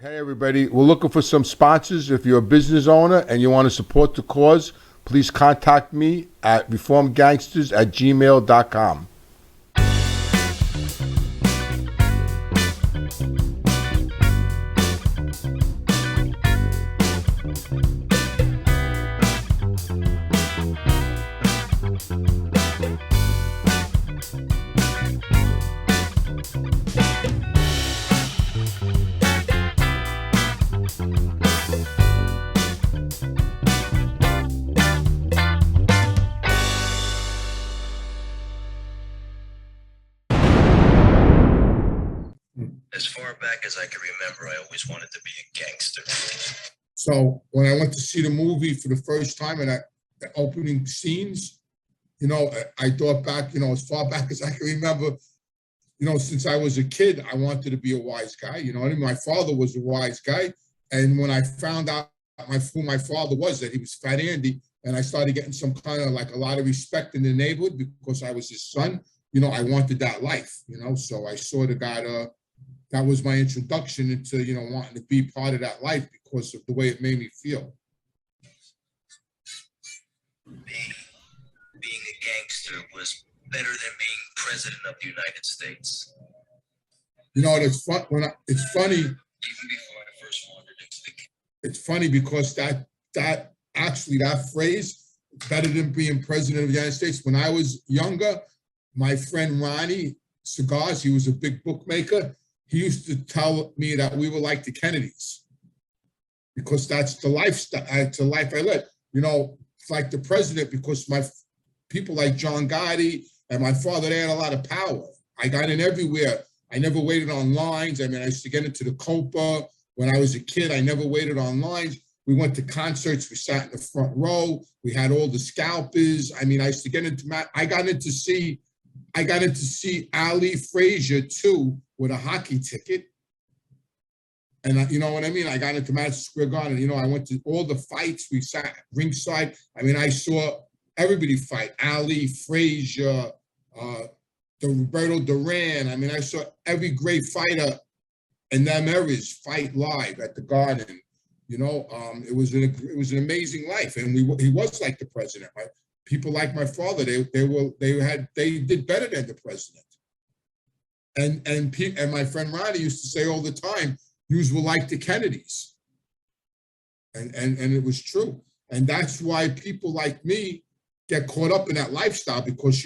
Hey everybody, we're looking for some sponsors. If you're a business owner and you want to support the cause, please contact me at reformgangsters@gmail.com. As far back as I can remember, I always wanted to be a gangster. So when I went to see the movie for the first time and the opening scenes, I thought back, as far back as I can remember, since I was a kid, I wanted to be a wise guy. My father was a wise guy. And when I found out who my father was, that he was Fat Andy, and I started getting some kind of like a lot of respect in the neighborhood because I was his son, I wanted that life, so I sort of got that was my introduction into, wanting to be part of that life because of the way it made me feel. Being a gangster was better than being president of the United States. It's fun it's funny. Even before I first wandered into the It's funny because that phrase, better than being president of the United States. When I was younger, my friend Ronnie Cigars, he was a big bookmaker. He used to tell me that we were like the Kennedys because that's the lifestyle, it's the life I led. It's like the president because my people like John Gotti and my father, they had a lot of power. I got in everywhere. I never waited on lines. I used to get into the Copa. When I was a kid, I never waited on lines. We went to concerts. We sat in the front row. We had all the scalpers. I used to get into I got in to see Ali Frazier too with a hockey ticket. And you know what I mean? I got into Madison Square Garden. I went to all the fights. We sat ringside. I saw everybody fight. Ali Frazier, the Roberto Duran. I saw every great fighter in them eras fight live at the Garden. It was an amazing life, and he was like the president. Right? People like my father, they did better than the president. And my friend Ronnie used to say all the time, "Yous were like the Kennedys," and it was true. And that's why people like me get caught up in that lifestyle because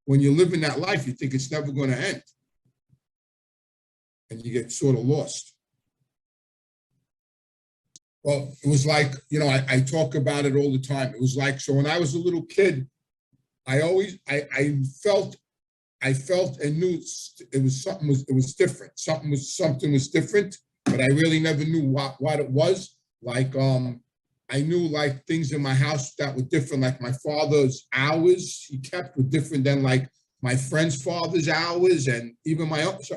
when you live in that life, you think it's never going to end, and you get sort of lost. Well, it was like, I talk about it all the time. It was like, so when I was a little kid, I felt and knew it was different. Something was different, but I really never knew what it was. Like, I knew like things in my house that were different, like my father's hours he kept were different than like my friend's father's hours, and even my uncles,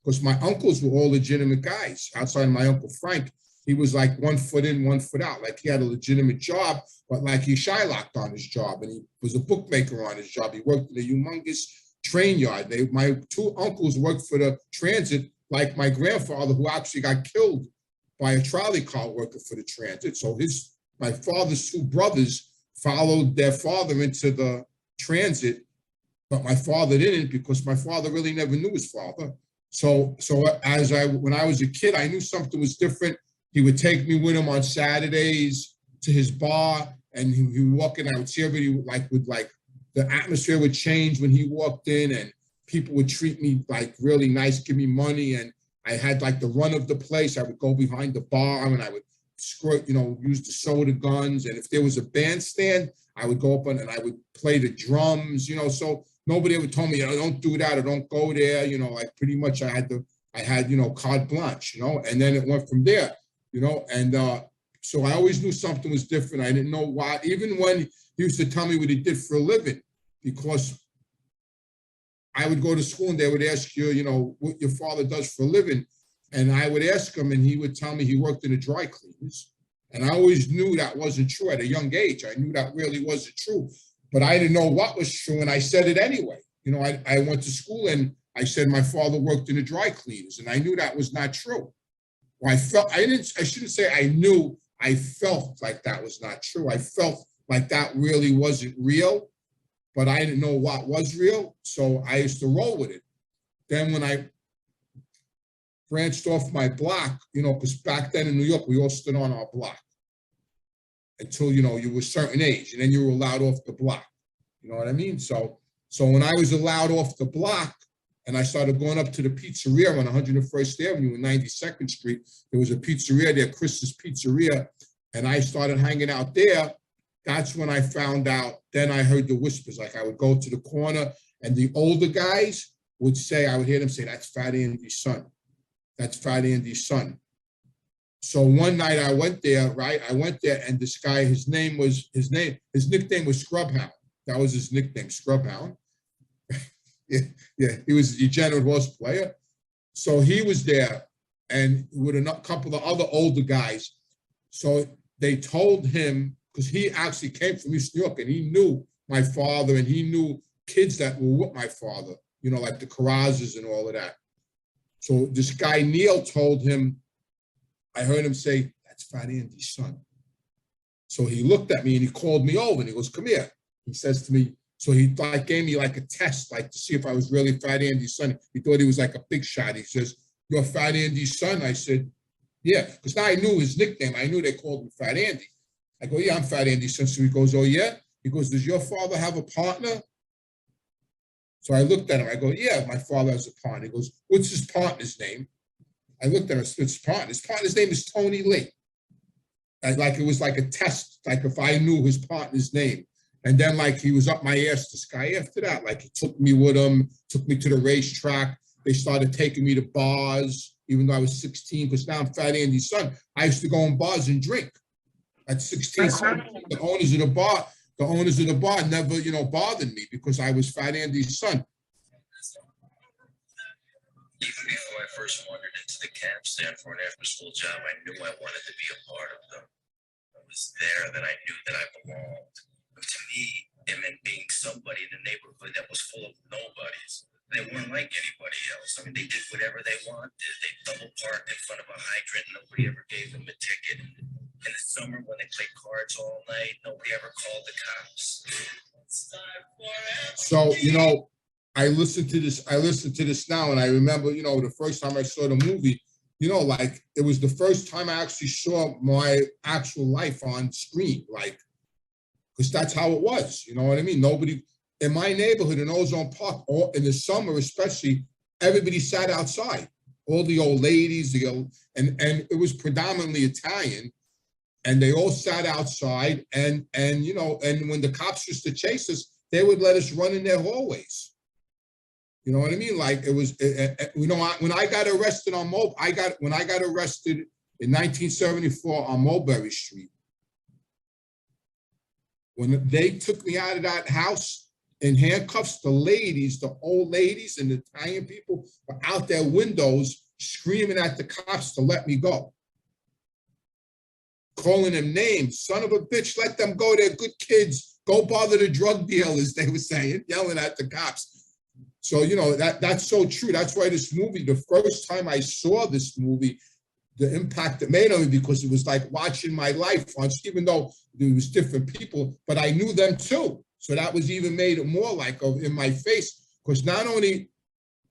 because my uncles were all legitimate guys outside of my Uncle Frank. He was like 1 foot in, 1 foot out. Like he had a legitimate job, but like he shylocked on his job, and he was a bookmaker on his job. He worked in a humongous train yard. My two uncles worked for the transit, like my grandfather, who actually got killed by a trolley car worker for the transit. So my father's two brothers followed their father into the transit, but my father didn't because my father really never knew his father. So when I was a kid, I knew something was different. He would take me with him on Saturdays to his bar, and he would walk in. I would see everybody the atmosphere would change when he walked in, and people would treat me like really nice, give me money, and I had like the run of the place. I would go behind the bar and I would use the soda guns, and if there was a bandstand, I would go up and I would play the drums. So nobody ever told me, don't do that or don't go there. Like pretty much I had carte blanche. And then it went from there. So I always knew something was different. I didn't know why, even when he used to tell me what he did for a living, because I would go to school and they would ask you, what your father does for a living. And I would ask him and he would tell me he worked in a dry cleaners. And I always knew that wasn't true at a young age. I knew that really wasn't true, but I didn't know what was true. And I said it anyway. I went to school and I said my father worked in a dry cleaners, and I knew that was not true. Or I shouldn't say I knew, I felt like that was not true. I felt like that really wasn't real, but I didn't know what was real. So I used to roll with it. Then when I branched off my block, because back then in New York, we all stood on our block until, you were a certain age, and then you were allowed off the block. You know what I mean? So when I was allowed off the block and I started going up to the pizzeria on 101st Avenue and 92nd Street, there was a pizzeria there, Chris's Pizzeria, and I started hanging out there. That's when I found out, then I heard the whispers. Like I would go to the corner and the older guys would say, I would hear them say, "That's Fat Andy's son. That's Fat Andy's son." So one night I went there, right? I went there and this guy, his nickname was Scrubhound. That was his nickname, Scrubhound. Yeah, he was a degenerate horse player. So he was there and with a couple of other older guys. So they told him, because he actually came from East New York and he knew my father and he knew kids that were with my father, like the Carrazes and all of that. So this guy, Neil, told him, I heard him say, "That's Fat Andy's son." So he looked at me and he called me over and he goes, "Come here." He says to me, so he gave me like a test, like to see if I was really Fat Andy's son. He thought he was like a big shot. He says, "You're Fat Andy's son?" I said, "Yeah," because now I knew his nickname. I knew they called him Fat Andy. I go, "Yeah, I'm Fat Andy's son." So he goes, "Oh yeah?" He goes, "Does your father have a partner?" So I looked at him. I go, "Yeah, my father has a partner." He goes, "What's his partner's name?" I looked at him. His partner's name is Tony Lee. Like it was like a test, like if I knew his partner's name. And then like he was up my ass, this guy after that. Like he took me with him, took me to the racetrack. They started taking me to bars, even though I was 16, because now I'm Fat Andy's son. I used to go in bars and drink at 16, 17. The owners of the bar never, bothered me because I was Fat Andy's son. Even before I first wandered into the camp stand for an after-school job, I knew I wanted to be a part of them. It was there that I knew that I belonged. But to me, it meant being somebody in the neighborhood that was full of nobodies. They weren't like anybody else. I mean, they did whatever they wanted. They double parked in front of a hydrant. Nobody ever gave them a ticket. In the summer, when they played cards all night, nobody ever called the cops. So, I listened to this now, and I remember, the first time I saw the movie, like it was the first time I actually saw my actual life on screen, like, because that's how it was, you know what I mean? Nobody in my neighborhood in Ozone Park, or in the summer especially, everybody sat outside. All the old ladies, and it was predominantly Italian, and they all sat outside, and when the cops used to chase us, they would let us run in their hallways. You know what I mean? Like it was, when I got arrested when I got arrested in 1974 on Mulberry Street, when they took me out of that house in handcuffs, the old ladies and the Italian people were out their windows screaming at the cops to let me go. Calling them names, "Son of a bitch, let them go, they're good kids. Go bother the drug dealers," they were saying, yelling at the cops. So, that's so true. That's why this movie, the first time I saw this movie, the impact it made on me, because it was like watching my life on, even though there was different people, but I knew them too. So that was even made it more like in my face, because not only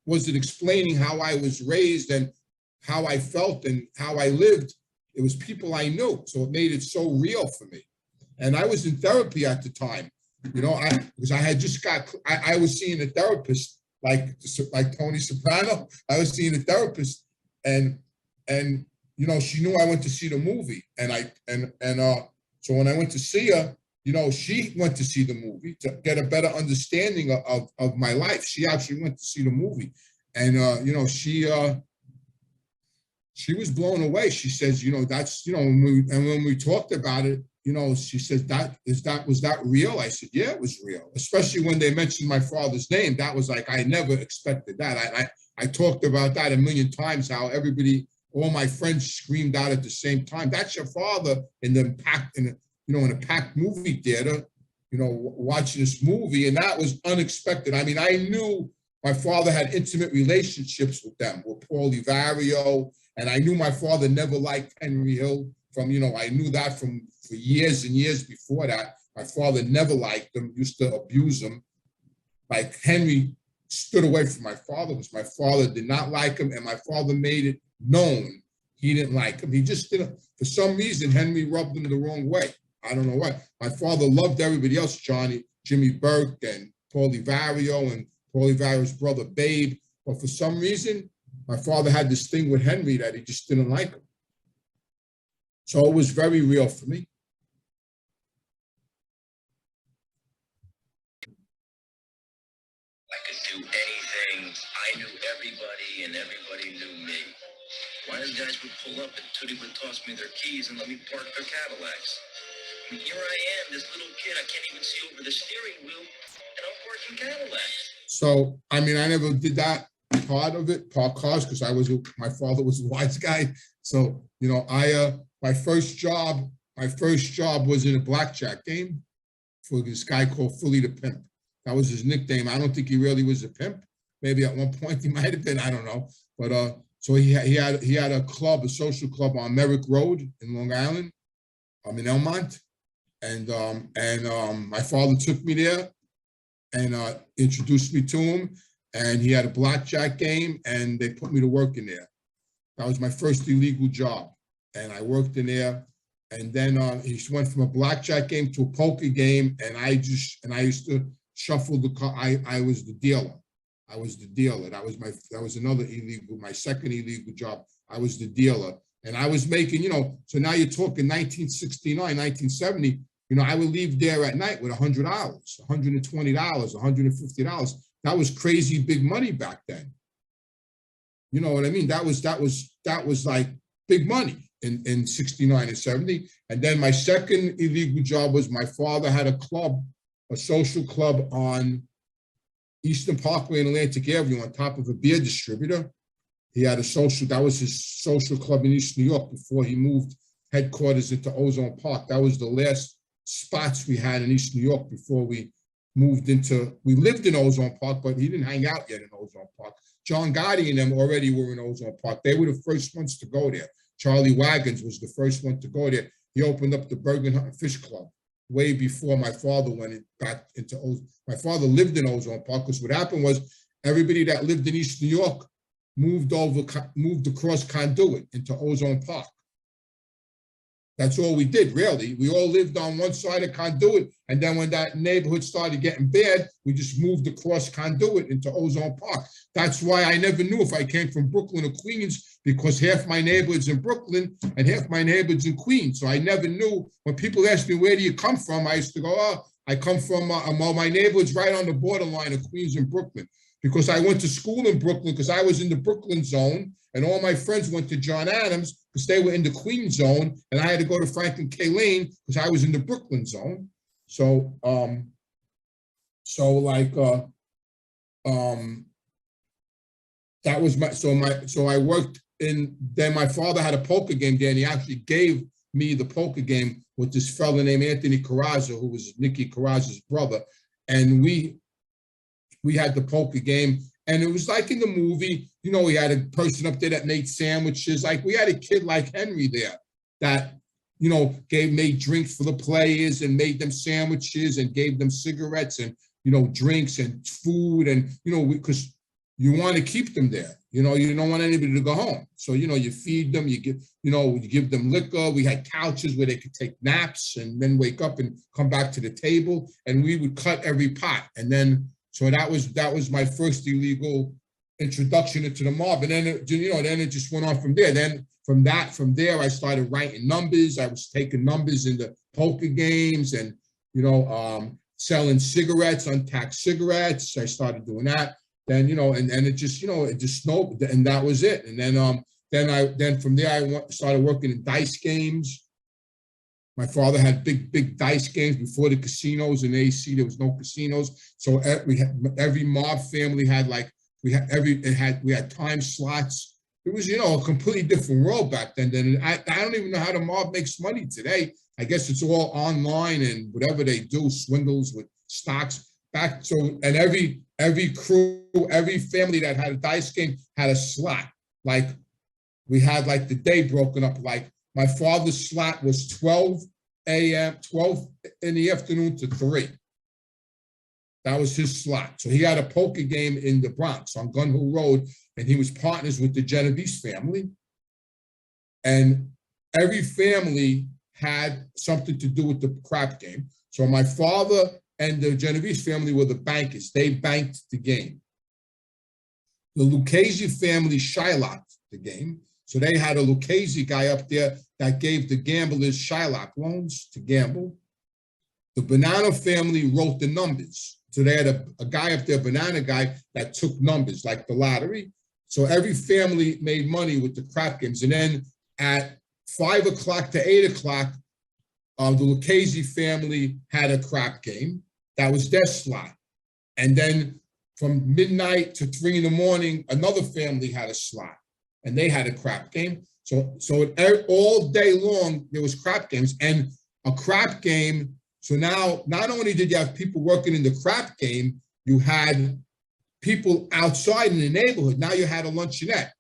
was it explaining how I was raised and how I felt and how I lived, it was people I knew. So it made it so real for me. And I was in therapy at the time, because I had just I was seeing a therapist, like Tony Soprano. I was seeing a therapist, and she knew I went to see the movie, so when I went to see her, she went to see the movie to get a better understanding of my life. She actually went to see the movie, and she was blown away. She says, that's, when we talked about it, she says, was that real? I said, yeah, it was real. Especially when they mentioned my father's name. That was like, I never expected that. I talked about that a million times, how all my friends screamed out at the same time, "That's your father," in a packed movie theater, watching this movie. And that was unexpected. I mean, I knew my father had intimate relationships with them, with Paulie Vario And I knew my father never liked Henry Hill from, I knew that for years and years before that. My father never liked him, used to abuse him. Like Henry stood away from my father because my father did not like him, and my father made it known he didn't like him. He just didn't, for some reason, Henry rubbed him the wrong way. I don't know why. My father loved everybody else, Jimmy Burke and Paulie Vario and Paulie Vario's brother Babe. But for some reason, my father had this thing with Henry that he just didn't like him. So it was very real for me. I could do anything. I knew everybody and everybody knew me. Why those guys would pull up and Tootie would toss me their keys and let me park their Cadillacs. I mean, here I am, this little kid, I can't even see over the steering wheel, and I'm parking Cadillacs. So, I mean, I never did that part of it, park cars, because my father was a wise guy. So, my first job was in a blackjack game for this guy called Philly the Pimp. That was his nickname. I don't think he really was a pimp. Maybe at one point he might have been, I don't know. But so he had a club, a social club on Merrick Road in Long Island, in Elmont. And my father took me there and introduced me to him. And he had a blackjack game, and they put me to work in there. That was my first illegal job. And I worked in there. And then he went from a blackjack game to a poker game. And I used to shuffle the car. I was the dealer. That was another illegal, my second illegal job. I was the dealer. And I was making, so now you're talking 1969, 1970, I would leave there at night with $100, $120, $150. That was crazy big money back then. You know what I mean? That was like big money in 69 and 70. And then my second illegal job was my father had a club, a social club on Eastern Parkway and Atlantic Avenue on top of a beer distributor. He had that was his social club in East New York before he moved headquarters into Ozone Park. That was the last spots we had in East New York before we lived in Ozone Park, but he didn't hang out yet in Ozone Park. John Gotti and them already were in Ozone Park. They were the first ones to go there. Charlie Wagons was the first one to go there. He opened up the Bergen Hunt Fish Club way before my father got into Ozone. My father lived in Ozone Park because what happened was everybody that lived in East New York moved across Conduit into Ozone Park. That's all we did, really. We all lived on one side of Conduit, and then when that neighborhood started getting bad, we just moved across Conduit into Ozone Park. That's why I never knew if I came from Brooklyn or Queens, because half my neighborhood's in Brooklyn and half my neighborhood's in Queens. So I never knew. When people asked me, where do you come from? I used to go, oh, I come from, my neighborhood's right on the borderline of Queens and Brooklyn. Because I went to school in Brooklyn, because I was in the Brooklyn zone, and all my friends went to John Adams because they were in the Queens zone, and I had to go to Franklin K. Lane because I was in the Brooklyn zone. So, that was so I worked then my father had a poker game there, and he actually gave me the poker game with this fella named Anthony Carrazza, who was Nicky Carrazza's brother, and we had the poker game. And it was like in the movie, we had a person up there that made sandwiches. Like we had a kid like Henry there that, made drinks for the players and made them sandwiches and gave them cigarettes and, drinks and food. And, because you want to keep them there, you don't want anybody to go home. So, you feed them, you give them liquor. We had couches where they could take naps and then wake up and come back to the table. And we would cut every pot. And then, so that was my first illegal introduction into the mob. And then it just went on from there. Then from there, I started writing numbers. I was taking numbers in the poker games and, selling cigarettes, untaxed cigarettes. I started doing that. Then, and it just snowed, and that was it. And then from there, I started working in dice games. My father had big dice games before the casinos in AC. There was no casinos, so every mob family had we had time slots. It was a completely different world back then. I don't even know how the mob makes money today. I guess it's all online and whatever they do, swindles with stocks. And every crew, every family that had a dice game had a slot. Like we had like the day broken up. Like my father's slot was 12 a.m., 12 in the afternoon to 3. That was his slot. So he had a poker game in the Bronx on Gun Hill Road, and he was partners with the Genovese family. And every family had something to do with the crap game. So my father and the Genovese family were the bankers. They banked the game. The Lucchese family Shylocked the game. So they had a Lucchese guy up there that gave the gamblers Shylock loans to gamble. The Banana family wrote the numbers. So they had a guy up there, Banana guy, that took numbers like the lottery. So every family made money with the crap games. And then at 5 o'clock to 8 o'clock, the Lucchese family had a crap game. That was their slot. And then from midnight to 3 in the morning, another family had a slot, and they had a crap game. So all day long, there was crap games. And a crap game, so now not only did you have people working in the crap game, you had people outside in the neighborhood. Now you had a luncheonette.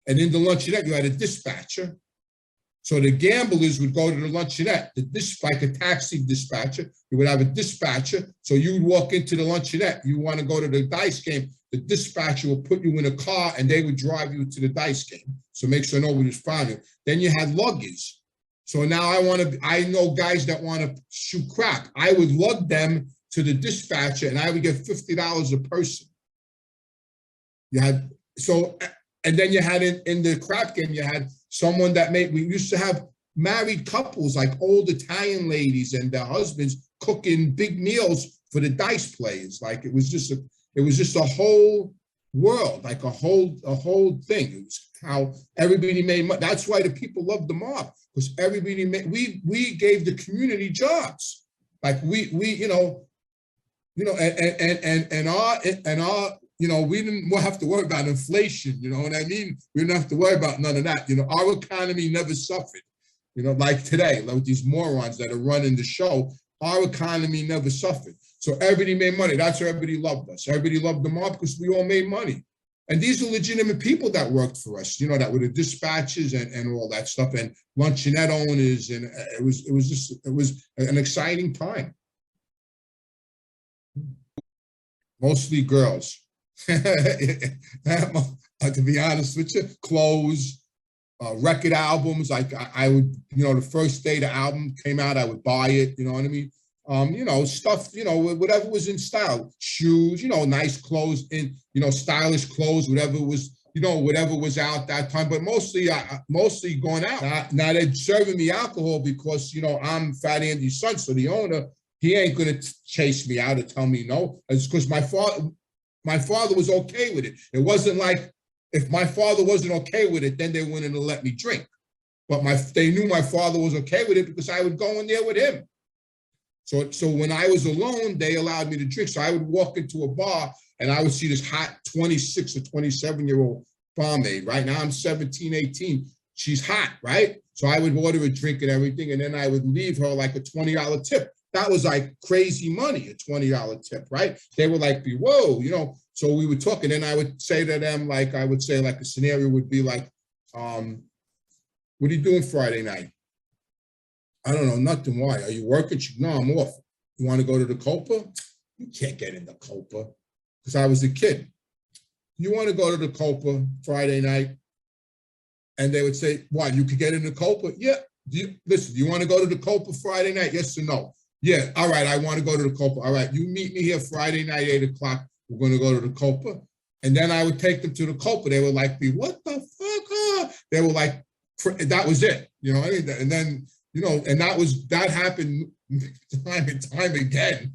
And in the luncheonette, you had a dispatcher. So the gamblers would go to the luncheonette, like a taxi dispatcher. You would have a dispatcher. So you would walk into the luncheonette. You want to go to the dice game. The dispatcher will put you in a car and they would drive you to the dice game. So make sure nobody's found you. Then you had luggers. So now I know guys that want to shoot crap. I would lug them to the dispatcher and I would get $50 a person. You had, so, and then you had in the crap game, you had someone that we used to have married couples, like old Italian ladies and their husbands cooking big meals for the dice players. Like it was just a whole world, like a whole thing. It was how everybody made money. That's why the people loved the mob, because everybody made, we gave the community jobs. Like we we didn't have to worry about inflation, you know what I mean? We didn't have to worry about none of that. Our economy never suffered, like today, like these morons that are running the show, our economy never suffered. So everybody made money. That's why everybody loved us. Everybody loved the mob because we all made money. And these are legitimate people that worked for us, that were the dispatchers and all that stuff, and luncheonette owners. And it was an exciting time. Mostly girls. To be honest with you, clothes, record albums. Like I would, the first day the album came out, I would buy it. You know what I mean? Stuff. Whatever was in style. Shoes. Nice clothes. Stylish clothes. Whatever was out that time. But mostly going out. Now they're serving me alcohol because I'm Fat Andy's son. So the owner, he ain't gonna chase me out or tell me no. It's because my father was okay with it. It wasn't like if my father wasn't okay with it, then they wouldn't have let me drink. But they knew my father was okay with it because I would go in there with him. So when I was alone, they allowed me to drink. So I would walk into a bar and I would see this hot 26 or 27-year-old barmaid. Right now I'm 17, 18. She's hot, right? So I would order a drink and everything, and then I would leave her like a $20 tip. That was like crazy money, a $20 tip, right? They were like, whoa, So we would talk, and then I would say to them, like a scenario would be like, what are you doing Friday night? I don't know, nothing. Why? Are you working? No, I'm off. You want to go to the Copa? You can't get in the Copa, because I was a kid. You want to go to the Copa Friday night? And they would say, what, you could get in the Copa? Yeah. Do you want to go to the Copa Friday night? Yes or no? Yeah, all right, I want to go to the Copa. All right, you meet me here Friday night, 8 o'clock. We're going to go to the Copa. And then I would take them to the Copa. They were like, what the fuck? They were like, that was it. And then, and that happened time and time again.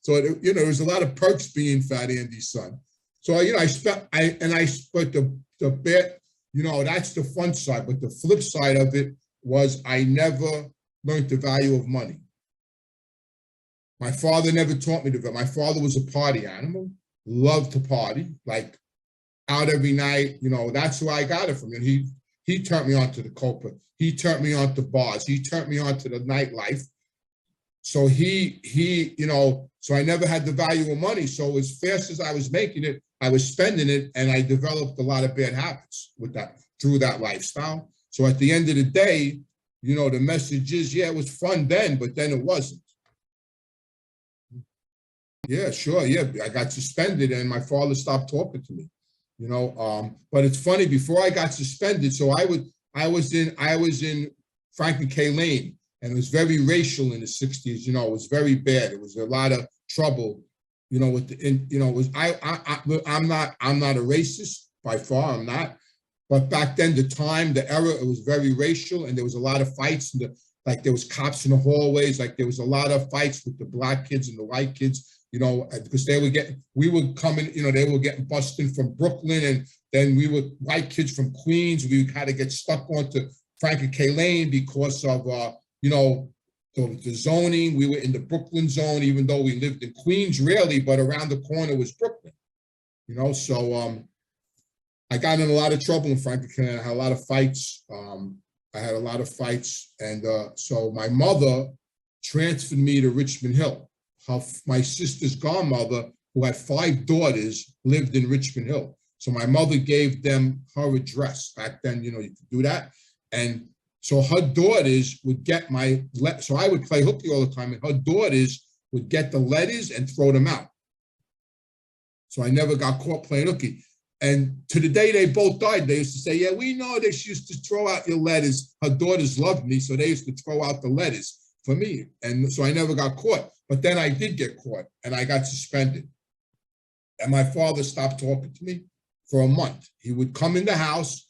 So, there was a lot of perks being Fat Andy's son. So, but the bit, that's the fun side. But the flip side of it was I never learned the value of money. My father never taught me to. My father was a party animal, loved to party, like out every night. That's where I got it from. And he turned me on to the Copa. He turned me on to bars. He turned me on to the nightlife. So so I never had the value of money. So as fast as I was making it, I was spending it, and I developed a lot of bad habits with that. through that lifestyle. So at the end of the day, you know, the message is, yeah, it was fun then, but then it wasn't. Yeah, sure. Yeah, I got suspended and my father stopped talking to me, you know. But it's funny, before I got suspended, so I was in Franklin K. Lane, and it was very racial in the 60s, you know, it was very bad. It was a lot of trouble, you know, with the, you know, it was, I'm not a racist by far, I'm not. But back then, the time, the era, it was very racial, and there was a lot of fights, and like there was cops in the hallways, like there was a lot of fights with the black kids and the white kids, you know, because we were coming, you know, they were getting busted from Brooklyn, and then we were white kids from Queens. We had to get stuck onto Franklin K. Lane because of, you know, the zoning. We were in the Brooklyn zone, even though we lived in Queens, really, but around the corner was Brooklyn, you know, so I got in a lot of trouble in Franklin K. Lane. I had a lot of fights. And so my mother transferred me to Richmond Hill. My sister's godmother, who had 5 daughters, lived in Richmond Hill. So my mother gave them her address. Back then, you know, you could do that. And so her daughters would get so I would play hooky all the time, and her daughters would get the letters and throw them out. So I never got caught playing hooky. And to the day they both died, they used to say, yeah, we know they used to throw out your letters. Her daughters loved me, so they used to throw out the letters for me. And so I never got caught. But then I did get caught, and I got suspended. And my father stopped talking to me for a month. He would come in the house,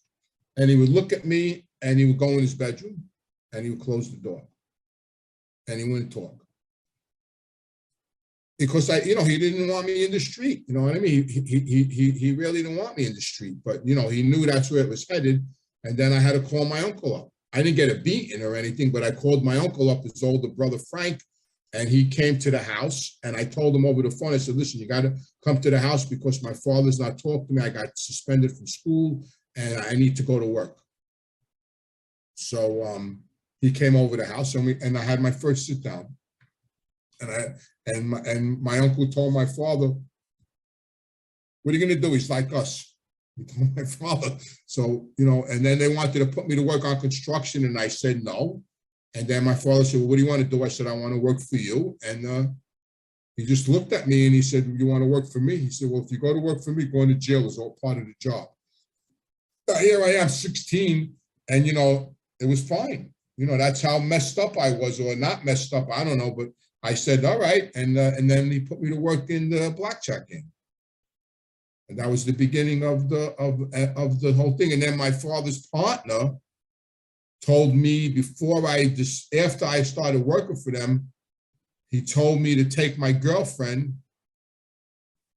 and he would look at me, and he would go in his bedroom, and he would close the door. And he wouldn't talk. Because you know, he didn't want me in the street. You know what I mean? He really didn't want me in the street. But, you know, he knew that's where it was headed. And then I had to call my uncle up. I didn't get a beating or anything, but I called my uncle up, his older brother, Frank, and he came to the house. And I told him over the phone, I said, listen, you got to come to the house because my father's not talking to me. I got suspended from school, and I need to go to work. So he came over the house, and I had my first sit down. And my uncle told my father, what are you going to do? He's like us. He told my father. So, you know, and then they wanted to put me to work on construction, and I said no. And then my father said, well, what do you want to do? I said, I want to work for you. And he just looked at me and he said, you want to work for me? He said, well, if you go to work for me, going to jail is all part of the job. Here I am, 16, and, you know, it was fine. You know, that's how messed up I was, or not messed up, I don't know, but I said, all right. And then he put me to work in the blackjack game. And that was the beginning of the whole thing. And then my father's partner told me after I started working for them, he told me to take my girlfriend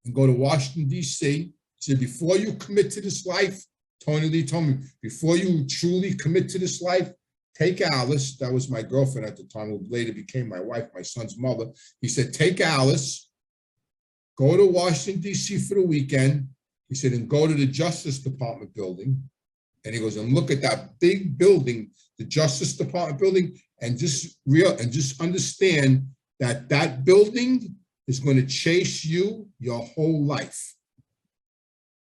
and go to Washington, D.C. He said, before you commit to this life, Tony Lee told me, before you truly commit to this life, take Alice, that was my girlfriend at the time, who later became my wife, my son's mother. He said, take Alice, go to Washington, D.C. for the weekend. He said, and go to the Justice Department building. And he goes, and look at that big building, the Justice Department building, and just understand that that building is going to chase you your whole life.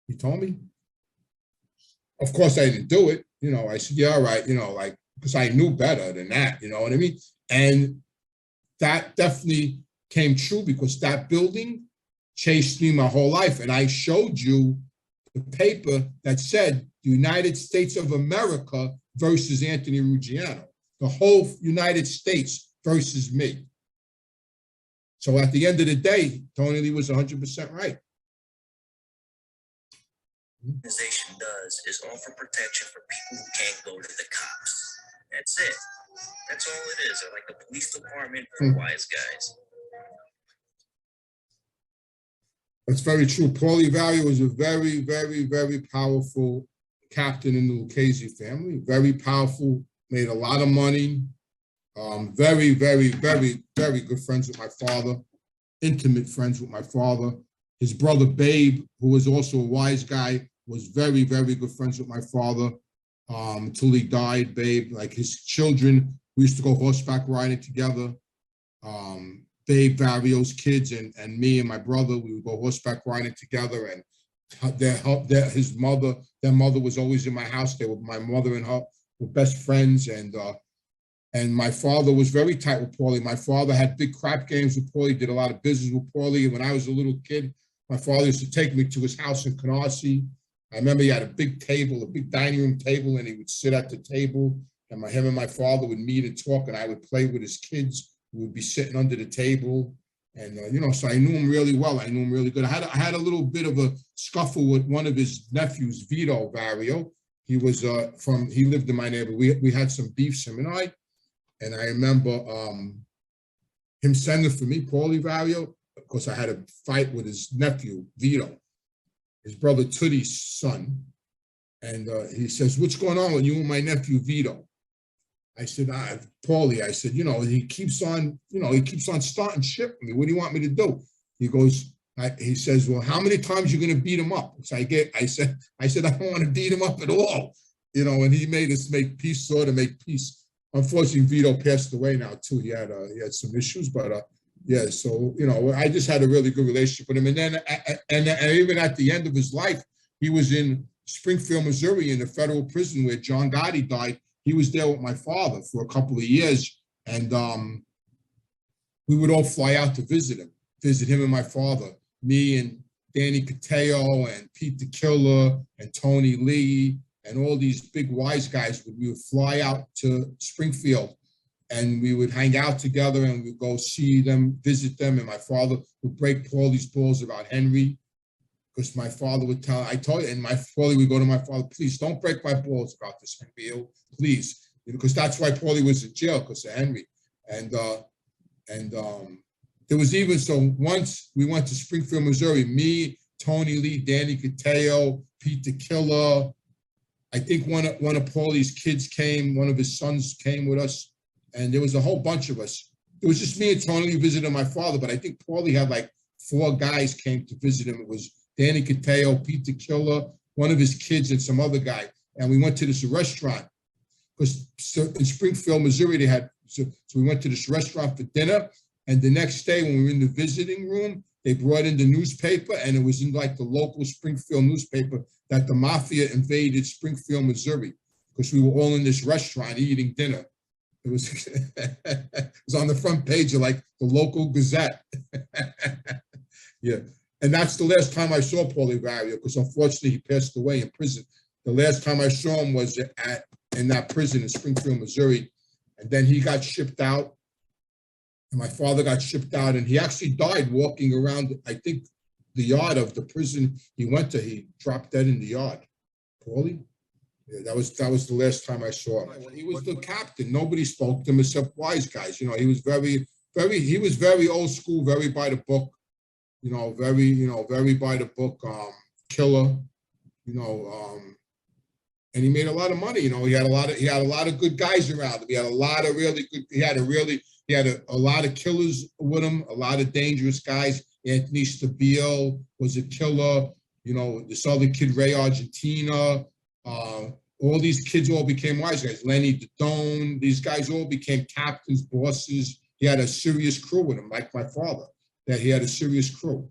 He told me. Of course, I didn't do it. You know, I said, yeah, all right, you know, like, because I knew better than that, you know what I mean? And that definitely came true, because that building chased me my whole life. And I showed you the paper that said the United States of America versus Anthony Ruggiano, the whole United States versus me. So at the end of the day, Tony Lee was 100% right. Organization does is offer protection for people who can't go to the cops. That's it. That's all it is. They're like the police department for wise guys. That's very true. Paulie Value was a very, very, very powerful captain in the Lucchese family. Very powerful, made a lot of money. Very, very, very, very good friends with my father. Intimate friends with my father. His brother Babe, who was also a wise guy, was very, very good friends with my father until he died. Babe, like his children, we used to go horseback riding together. Babe, Vario's kids, and me and my brother, we would go horseback riding together. And his mother, their mother was always in my house. My mother and her were best friends, and my father was very tight with Paulie. My father had big crap games with Paulie, did a lot of business with Paulie. And when I was a little kid, my father used to take me to his house in Canarsie. I remember he had a big table, a big dining room table, and he would sit at the table, and him and my father would meet and talk, and I would play with his kids who would be sitting under the table. And, so I knew him really well. I knew him really good. I had a little bit of a scuffle with one of his nephews, Vito Vario. He was he lived in my neighborhood. We had some beefs, him and I. And I remember him sending for me, Paulie Vario, because I had a fight with his nephew, Vito, his brother Tootie's son. And he says, "What's going on with you and my nephew, Vito?" I said, Paulie, I said, he keeps on starting shit with me. What do you want me to do? He goes, he says, "Well, how many times are you going to beat him up?" So I said, I don't want to beat him up at all. And he made us make peace, sort of make peace. Unfortunately, Vito passed away now too. He had some issues, but yeah. So I just had a really good relationship with him. And then, and even at the end of his life, he was in Springfield, Missouri, in the federal prison where John Gotti died. He was there with my father for a couple of years, and we would all fly out to visit him and my father, me and Danny Cateo and Pete the Killer and Tony Lee and all these big wise guys. We would fly out to Springfield, and we would hang out together, and we'd go see them, visit them, and my father would break Paulie's balls about Henry, because my father would tell, I told you, and my Paulie would go to my father, "Please don't break my balls about this, Henry, please," because that's why Paulie was in jail, because of Henry. And there was even, so once we went to Springfield, Missouri, me, Tony Lee, Danny Cateo, Pete the Killer. I think one of Paulie's kids came, one of his sons came with us, and there was a whole bunch of us. It was just me and Tony Lee visiting my father, but I think Paulie had like 4 guys came to visit him. It was Danny Cateo, Pete the Killer, one of his kids, and some other guy. And we went to this restaurant, because in Springfield, Missouri, they had, so we went to this restaurant for dinner. And the next day when we were in the visiting room, they brought in the newspaper, and it was in like the local Springfield newspaper that the Mafia invaded Springfield, Missouri, because we were all in this restaurant eating dinner. It was, it was on the front page of like the local Gazette. Yeah. And that's the last time I saw Paulie Vario, because unfortunately he passed away in prison. The last time I saw him was in that prison in Springfield, Missouri. And then he got shipped out, and my father got shipped out, and he actually died walking around, I think, the yard of the prison he went to. He dropped dead in the yard. Paulie? Yeah, that was the last time I saw him. He was the captain. Nobody spoke to him except wise guys. He was he was very old school, very by the book. Very by the book, killer, and he made a lot of money. He had a lot of good guys around him. He had a lot of really good, he had a lot of killers with him, a lot of dangerous guys. Anthony Stabile was a killer, this other kid, Ray Argentina, all these kids all became wise guys. Lenny Dodone, these guys all became captains, bosses. He had a serious crew with him, like my father. That he had a serious crew.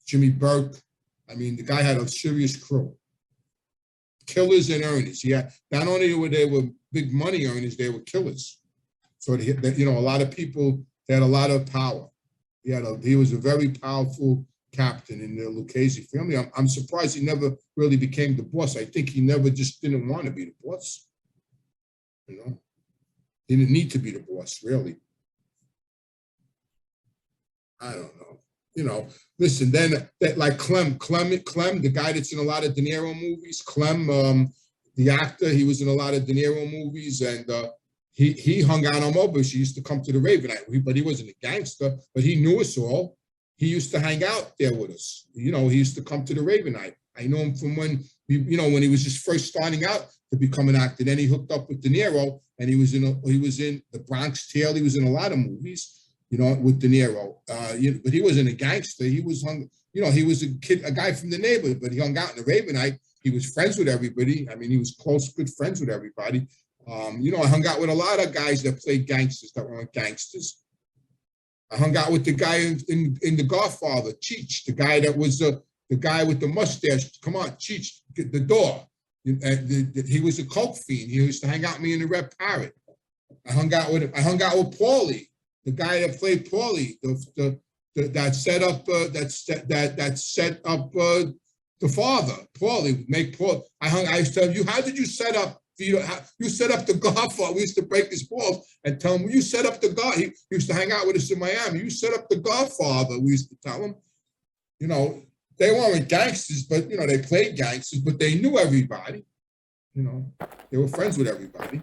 Jimmy Burke, the guy had a serious crew. Killers and earners. Not only were they big money earners, they were killers. So a lot of people, they had a lot of power. He was a very powerful captain in the Lucchese family. I'm surprised he never really became the boss. I think he never just didn't want to be the boss. He didn't need to be the boss, really. I don't know. Listen, then like Clem, the guy that's in a lot of De Niro movies, Clem, the actor, he was in a lot of De Niro movies, and he hung out on Mobile. He used to come to the Raven, but he wasn't a gangster, but he knew us all. He used to hang out there with us. He used to come to the Raven night. I know him from when he was just first starting out to become an actor. Then he hooked up with De Niro, and he was in The Bronx Tale. He was in a lot of movies. With De Niro, but he wasn't a gangster. He was he was a guy from the neighborhood, but he hung out in the Ravenite. He was friends with everybody. He was close, good friends with everybody. I hung out with a lot of guys that played gangsters that weren't gangsters. I hung out with the guy in The Godfather, Cheech, the guy that was the guy with the mustache, come on, Cheech, get the door. He was a coke fiend. He used to hang out with me in the Red Parrot. I hung out with Paulie, the guy that played Paulie, that set up the father, Paulie. I used to tell him, how did you set up? You set up the Godfather. We used to break his balls and tell him, you set up the God. He used to hang out with us in Miami. You set up the Godfather. We used to tell him, they weren't gangsters, but they played gangsters, but they knew everybody. They were friends with everybody.